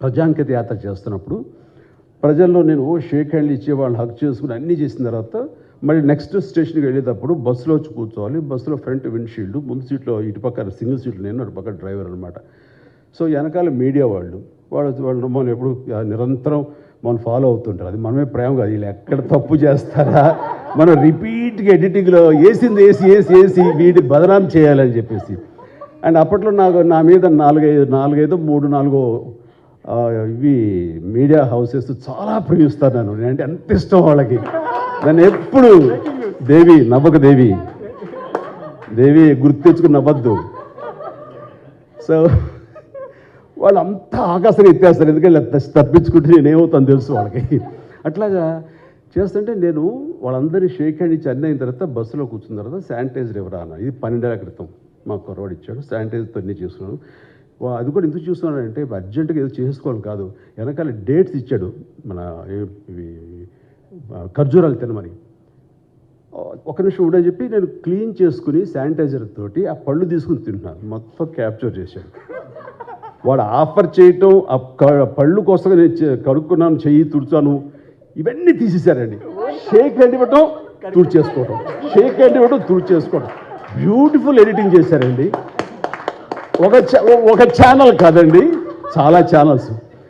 ప్రజాంకిత యాత్ర చేస్తున్నప్పుడు ప్రజల్లో నేను షేక్ హ్యాండ్లు ఇచ్చే వాళ్ళు హక్ చేసుకుని అన్నీ చేసిన తర్వాత మళ్ళీ నెక్స్ట్ స్టేషన్కి వెళ్ళేటప్పుడు బస్సులో వచ్చి కూర్చోవాలి. బస్సులో ఫ్రంట్ విండ్షీల్డ్, ముందు సీట్లో ఇటుపక్క సింగిల్ సీట్లు నేను, అటుపక్క డ్రైవర్ అనమాట. సో వెనకాల మీడియా వాళ్ళు మనం ఎప్పుడు నిరంతరం మనం ఫాలో అవుతుంటారు. అది మనమే ప్రేమ కాదు, వీళ్ళు ఎక్కడ తప్పు చేస్తారా, మనం రిపీట్గా ఎడిటింగ్లో వేసింది వేసి వీటి బదనాం చేయాలని చెప్పేసి. అండ్ అప్పట్లో నా మీద 4 ఇవి మీడియా హౌసెస్ చాలా ప్రేమిస్తాను నేను, అంటే ఎంత ఇష్టం వాళ్ళకి. నన్ను ఎప్పుడు నవ్వక దేవి గుర్తు తెచ్చుకుని నవ్వద్దు. సో వాళ్ళు అంతా ఆకాశంగా ఎత్తేస్తారు, ఎందుకంటే తప్పించుకుంటే నేనేమవుతాను తెలుసు వాళ్ళకి. అట్లాగా చేస్తుంటే నేను వాళ్ళందరినీ షేక్ హ్యాండ్ ఇచ్చి అన్నీ అయిన తర్వాత బస్సులో కూర్చున్న తర్వాత శానిటైజర్ ఎవరా అన్న. ఇది 12 ఏళ్ల క్రితం మా కుర్రవాడు ఇచ్చాడు, శానిటైజర్తో అన్నీ చేసుకున్నాను. అది కూడా ఎందుకు చూస్తున్నానంటే అర్జెంటుగా ఏదో చేసుకోవాలి కాదు, వెనకాల డేట్స్ ఇచ్చాడు మన ఇవి ఖర్జూరాలు తినమని. ఒక నిమిషం ఉండని చెప్పి నేను క్లీన్ చేసుకుని శానిటైజర్ తోటి ఆ పళ్ళు తీసుకుని తింటున్నాను. మొత్తం క్యాప్చర్ చేశాడు వాడు. ఆఫర్ చేయటం, ఆ పళ్ళు కోసం నేను కడుక్కున్నాను, చెయ్యి తుడిచాను, ఇవన్నీ తీసేశారండి. షేక్ హ్యాండ్ ఇవ్వటం తుడిచేసుకోవటం, షేక్ హ్యాండ్ ఇవ్వటం తుడిచేసుకోవటం, బ్యూటిఫుల్ ఎడిటింగ్ చేశారండి. ఒక ఛానల్ కాదండి, చాలా ఛానల్స్.